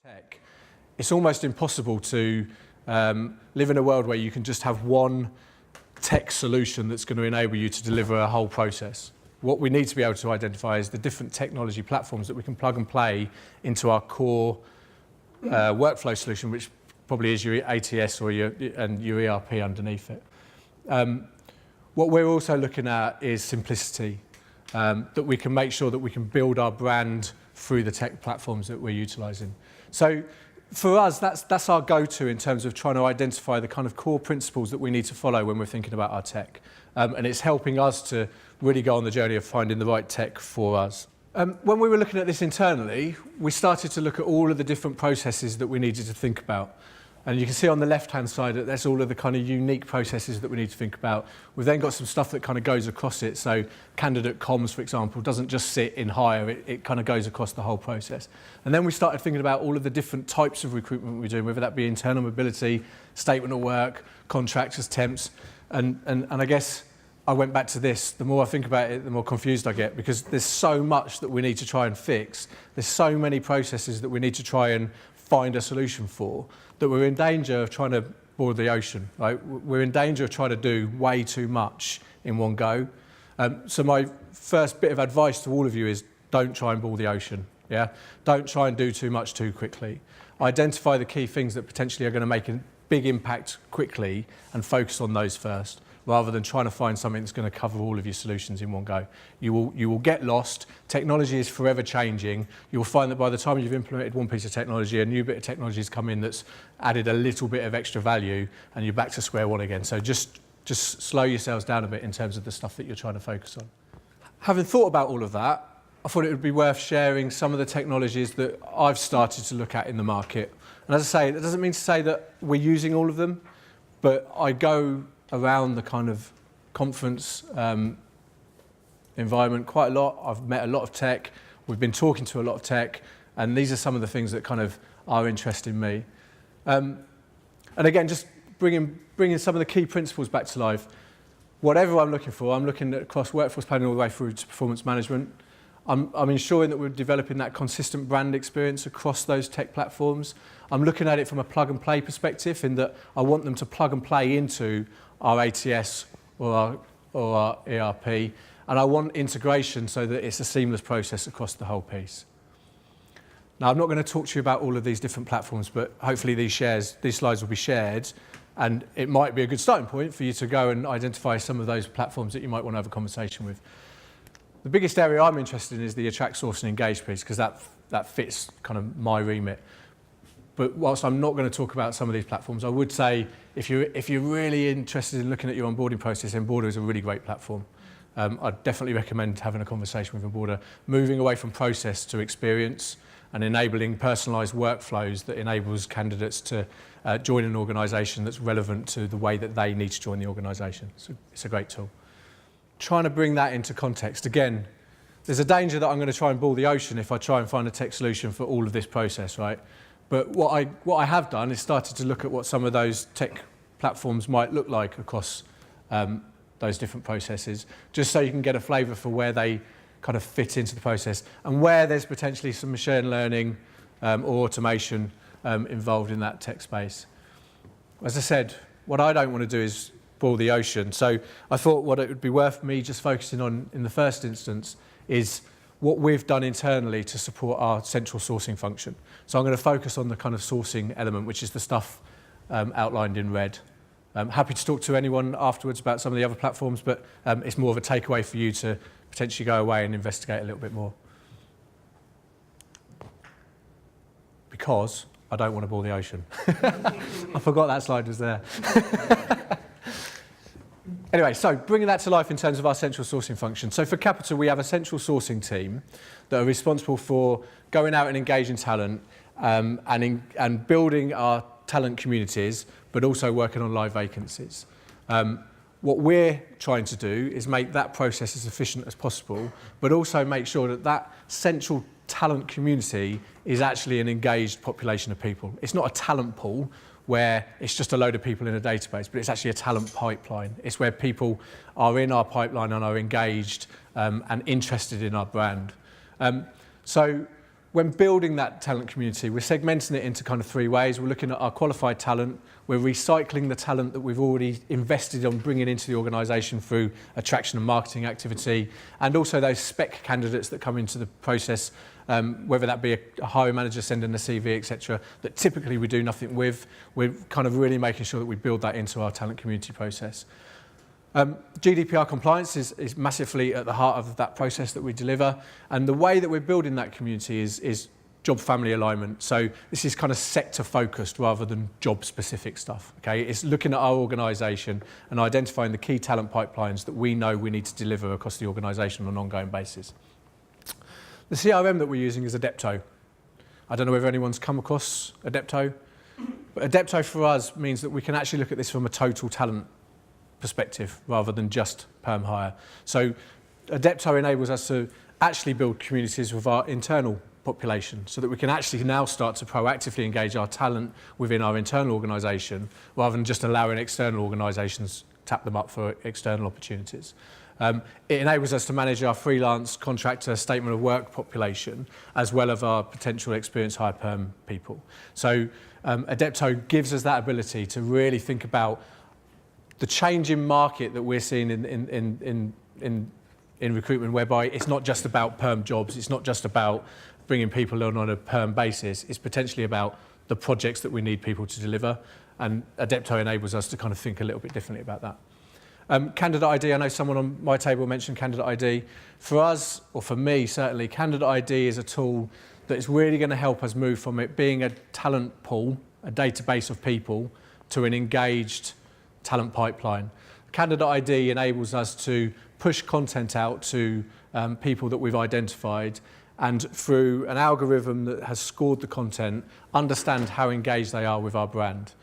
tech, it's almost impossible to live in a world where you can just have one tech solution that's going to enable you to deliver a whole process. What we need to be able to identify is the different technology platforms that we can plug and play into our core workflow solution, which probably is your ATS or your ERP underneath it. What we're also looking at is simplicity, that we can make sure that we can build our brand through the tech platforms that we're utilising. So for us, that's our go-to in terms of trying to identify the kind of core principles that we need to follow when we're thinking about our tech. And it's helping us to really go on the journey of finding the right tech for us. When we were looking at this internally, we started to look at all of the different processes that we needed to think about. And you can see on the left-hand side that that's all of the kind of unique processes that we need to think about. We've then got some stuff that kind of goes across it. So candidate comms, for example, doesn't just sit in hire, it kind of goes across the whole process. And then we started thinking about all of the different types of recruitment we're doing, whether that be internal mobility, statement of work, contractors, temps. And I guess I went back to this. The more I think about it, the more confused I get, because there's so much that we need to try and fix. There's so many processes that we need to try and find a solution for, that we're in danger of trying to boil the ocean, right? We're in danger of trying to do way too much in one go. So my first bit of advice to all of you is don't try and boil the ocean, yeah? Don't try and do too much too quickly. Identify the key things that potentially are going to make a big impact quickly and focus on those first, rather than trying to find something that's going to cover all of your solutions in one go. You will get lost. Technology is forever changing. You'll find that by the time you've implemented one piece of technology, a new bit of technology has come in that's added a little bit of extra value, and you're back to square one again. So just slow yourselves down a bit in terms of the stuff that you're trying to focus on. Having thought about all of that, I thought it would be worth sharing some of the technologies that I've started to look at in the market. And as I say, that doesn't mean to say that we're using all of them, but I go around the kind of conference environment quite a lot. I've met a lot of tech. We've been talking to a lot of tech, and these are some of the things that kind of are interesting me. And again, just bringing some of the key principles back to life. Whatever I'm looking for, I'm looking at across workforce planning all the way through to performance management. I'm ensuring that we're developing that consistent brand experience across those tech platforms. I'm looking at it from a plug and play perspective, in that I want them to plug and play into our ATS or our ERP, and I want integration so that it's a seamless process across the whole piece. Now, I'm not going to talk to you about all of these different platforms, but hopefully these slides will be shared, and it might be a good starting point for you to go and identify some of those platforms that you might want to have a conversation with. The biggest area I'm interested in is the attract, source and engage piece, because that fits kind of my remit. But whilst I'm not going to talk about some of these platforms, I would say if you're really interested in looking at your onboarding process, Onboarder is a really great platform. I'd definitely recommend having a conversation with Onboarder, moving away from process to experience and enabling personalised workflows that enables candidates to join an organisation that's relevant to the way that they need to join the organisation. So it's a great tool. Trying to bring that into context. Again, there's a danger that I'm going to try and boil the ocean if I try and find a tech solution for all of this process, right? But what I have done is started to look at what some of those tech platforms might look like across those different processes, just so you can get a flavour for where they kind of fit into the process and where there's potentially some machine learning or automation involved in that tech space. As I said, what I don't want to do is boil the ocean. So I thought what it would be worth me just focusing on in the first instance is what we've done internally to support our central sourcing function. So I'm going to focus on the kind of sourcing element, which is the stuff outlined in red. I'm happy to talk to anyone afterwards about some of the other platforms, but it's more of a takeaway for you to potentially go away and investigate a little bit more. Because I don't want to boil the ocean. I forgot that slide was there. Anyway, so bringing that to life in terms of our central sourcing function. So for Capita, we have a central sourcing team that are responsible for going out and engaging talent and building our talent communities, but also working on live vacancies. What we're trying to do is make that process as efficient as possible, but also make sure that that central talent community is actually an engaged population of people. It's not a talent pool where it's just a load of people in a database, but it's actually a talent pipeline. It's where people are in our pipeline and are engaged and interested in our brand. So when building that talent community, we're segmenting it into kind of three ways. We're looking at our qualified talent, we're recycling the talent that we've already invested on bringing into the organisation through attraction and marketing activity, and also those spec candidates that come into the process, whether that be a hiring manager sending a CV, etc., that typically we do nothing with. We're kind of really making sure that we build that into our talent community process. GDPR compliance is massively at the heart of that process that we deliver, and the way that we're building that community is job family alignment. So this is kind of sector focused rather than job specific stuff. Okay, it's looking at our organisation and identifying the key talent pipelines that we know we need to deliver across the organisation on an ongoing basis. The CRM that we're using is Adepto. I don't know whether anyone's come across Adepto, but Adepto for us means that we can actually look at this from a total talent perspective rather than just perm hire. So Adepto enables us to actually build communities with our internal population so that we can actually now start to proactively engage our talent within our internal organisation rather than just allowing external organisations tap them up for external opportunities. It enables us to manage our freelance contractor statement of work population as well as our potential experienced hire perm people. So Adepto gives us that ability to really think about the changing market that we're seeing in recruitment, whereby it's not just about perm jobs, it's not just about bringing people on a perm basis, it's potentially about the projects that we need people to deliver, and Adepto enables us to kind of think a little bit differently about that. Candidate ID, I know someone on my table mentioned Candidate ID. For us, or for me certainly, Candidate ID is a tool that is really going to help us move from it being a talent pool, a database of people, to an engaged talent pipeline. Candidate ID enables us to push content out to people that we've identified, and through an algorithm that has scored the content, understand how engaged they are with our brand.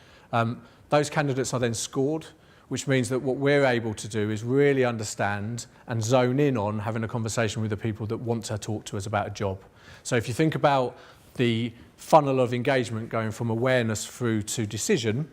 Those candidates are then scored, which means that what we're able to do is really understand and zone in on having a conversation with the people that want to talk to us about a job. So if you think about the funnel of engagement going from awareness through to decision,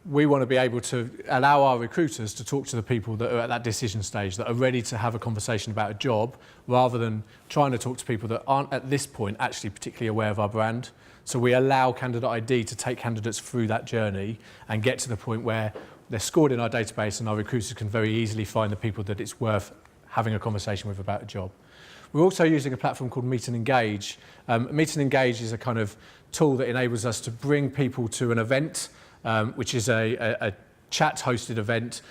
we want to be able to allow our recruiters to talk to the people that are at that decision stage, that are ready to have a conversation about a job, rather than trying to talk to people that aren't at this point actually particularly aware of our brand. So we allow Candidate ID to take candidates through that journey and get to the point where they're scored in our database and our recruiters can very easily find the people that it's worth having a conversation with about a job. We're also using a platform called Meet and Engage. Meet and Engage is a kind of tool that enables us to bring people to an event, which is a chat-hosted event,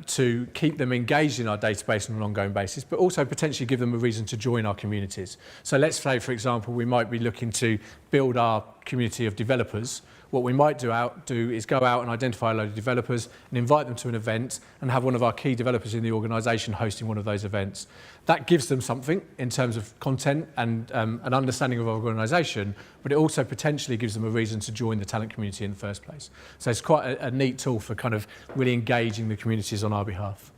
to keep them engaged in our database on an ongoing basis, but also potentially give them a reason to join our communities. So let's say, for example, we might be looking to build our community of developers. What we might do is go out and identify a load of developers and invite them to an event and have one of our key developers in the organisation hosting one of those events. That gives them something in terms of content and an understanding of our organisation, but it also potentially gives them a reason to join the talent community in the first place. So it's quite a neat tool for kind of really engaging the communities on our behalf.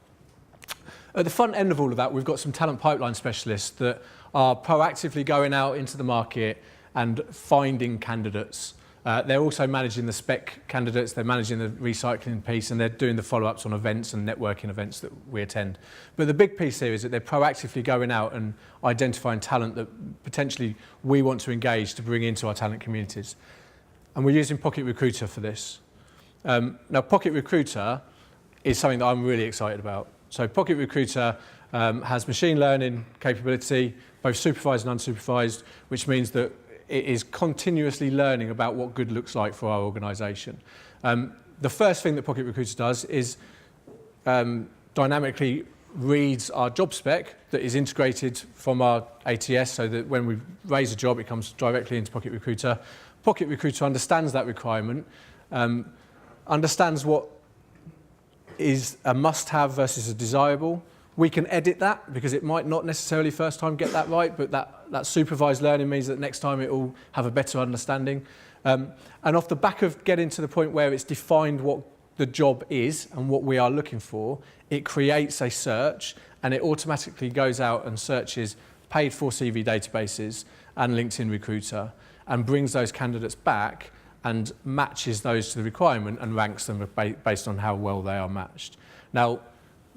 At the front end of all of that, we've got some talent pipeline specialists that are proactively going out into the market and finding candidates. They're also managing the spec candidates, they're managing the recycling piece, and they're doing the follow-ups on events and networking events that we attend. But the big piece here is that they're proactively going out and identifying talent that potentially we want to engage to bring into our talent communities. And we're using Pocket Recruiter for this. Now, Pocket Recruiter is something that I'm really excited about. So Pocket Recruiter has machine learning capability, both supervised and unsupervised, which means that it is continuously learning about what good looks like for our organisation. The first thing that Pocket Recruiter does is dynamically reads our job spec that is integrated from our ATS, so that when we raise a job, it comes directly into Pocket Recruiter. Pocket Recruiter understands that requirement, understands what is a must-have versus a desirable. We can edit that because it might not necessarily first time get that right, but that supervised learning means that next time it will have a better understanding. And off the back of getting to the point where it's defined what the job is and what we are looking for, it creates a search and it automatically goes out and searches paid for CV databases and LinkedIn Recruiter and brings those candidates back and matches those to the requirement and ranks them based on how well they are matched. Now,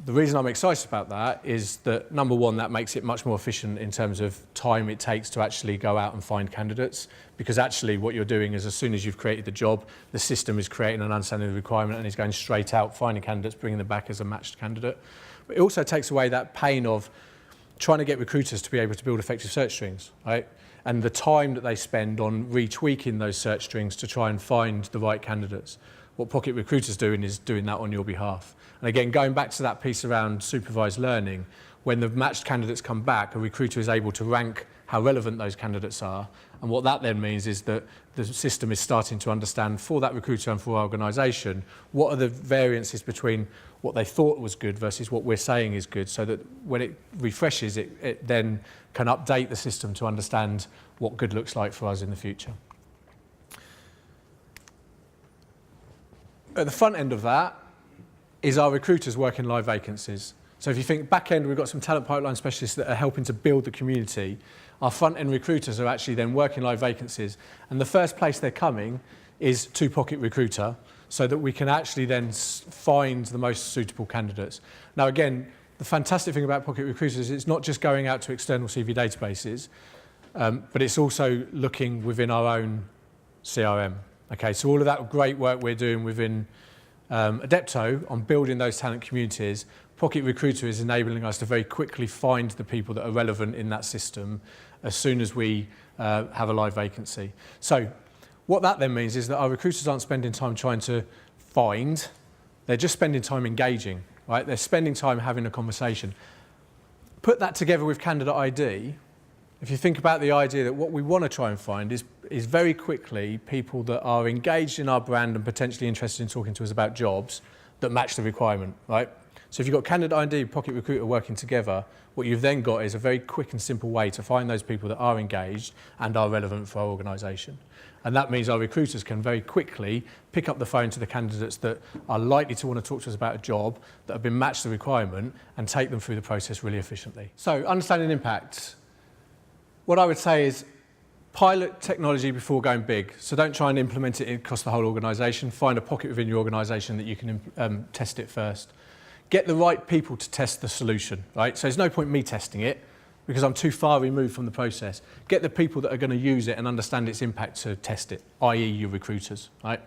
The reason I'm excited about that is that, number one, that makes it much more efficient in terms of time it takes to actually go out and find candidates, because actually what you're doing is, as soon as you've created the job, the system is creating an understanding of the requirement and is going straight out, finding candidates, bringing them back as a matched candidate. But it also takes away that pain of trying to get recruiters to be able to build effective search strings, right? And the time that they spend on retweaking those search strings to try and find the right candidates. What Pocket Recruiter's doing is doing that on your behalf. And again, going back to that piece around supervised learning, when the matched candidates come back, a recruiter is able to rank how relevant those candidates are. And what that then means is that the system is starting to understand, for that recruiter and for our organisation, what are the variances between what they thought was good versus what we're saying is good, so that when it refreshes, it then can update the system to understand what good looks like for us in the future. At the front end of that is our recruiters working live vacancies. So if you think back end, we've got some talent pipeline specialists that are helping to build the community. Our front end recruiters are actually then working live vacancies. And the first place they're coming is to Pocket Recruiter, so that we can actually then find the most suitable candidates. Now again, the fantastic thing about Pocket Recruiters is it's not just going out to external CV databases, but it's also looking within our own CRM. Okay, so all of that great work we're doing within Adepto on building those talent communities, Pocket Recruiter is enabling us to very quickly find the people that are relevant in that system as soon as we have a live vacancy. So what that then means is that our recruiters aren't spending time trying to find, they're just spending time engaging, right? They're spending time having a conversation. Put that together with candidate ID. If you think about the idea that what we want to try and find is very quickly people that are engaged in our brand and potentially interested in talking to us about jobs that match the requirement, right? So if you've got candidate ID and Pocket Recruiter working together, what you've then got is a very quick and simple way to find those people that are engaged and are relevant for our organisation. And that means our recruiters can very quickly pick up the phone to the candidates that are likely to want to talk to us about a job, that have been matched the requirement, and take them through the process really efficiently. So understanding impact. What I would say is pilot technology before going big. So don't try and implement it across the whole organisation. Find a pocket within your organisation that you can test it first. Get the right people to test the solution, right? So there's no point me testing it because I'm too far removed from the process. Get the people that are going to use it and understand its impact to test it, i.e. your recruiters, right?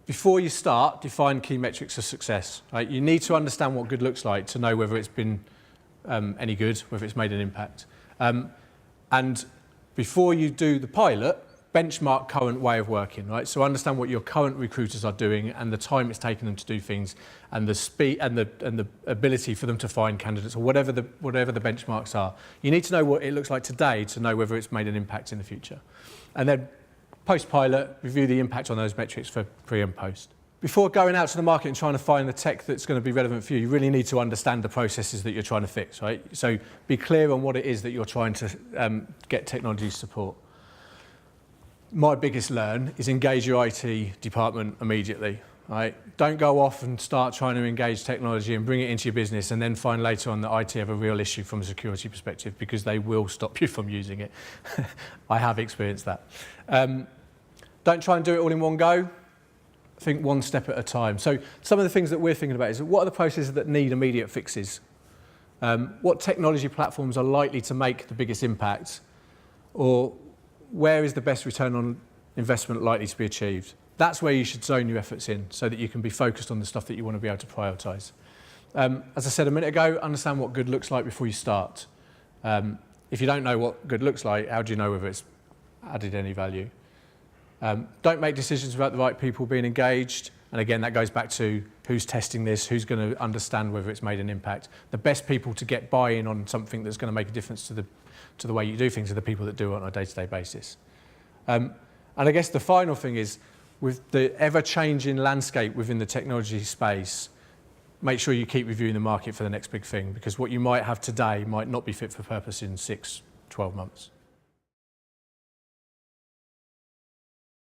Before you start, define key metrics of success, right? You need to understand what good looks like to know whether it's been any good, whether it's made an impact. And before you do the pilot, benchmark current way of working, right? So understand what your current recruiters are doing and the time it's taken them to do things, and the speed and the ability for them to find candidates, or whatever the benchmarks are. You need to know what it looks like today to know whether it's made an impact in the future. And then post-pilot, review the impact on those metrics for pre and post. Before going out to the market and trying to find the tech that's going to be relevant for you, you really need to understand the processes that you're trying to fix, right? So be clear on what it is that you're trying to get technology support. My biggest learn is engage your IT department immediately, right? Don't go off and start trying to engage technology and bring it into your business and then find later on that IT have a real issue from a security perspective, because they will stop you from using it. I have experienced that. Don't try and do it all in one go. Think one step at a time. So some of the things that we're thinking about is, what are the processes that need immediate fixes? What technology platforms are likely to make the biggest impact? Or where is the best return on investment likely to be achieved? That's where you should zone your efforts in, so that you can be focused on the stuff that you want to be able to prioritise. As I said a minute ago, understand what good looks like before you start. If you don't know what good looks like, how do you know whether it's added any value? Don't make decisions about the right people being engaged. And again, that goes back to who's testing this, who's going to understand whether it's made an impact. The best people to get buy-in on something that's going to make a difference to the way you do things are the people that do it on a day-to-day basis. And I guess the final thing is, with the ever-changing landscape within the technology space, make sure you keep reviewing the market for the next big thing, because what you might have today might not be fit for purpose in 6, 12 months.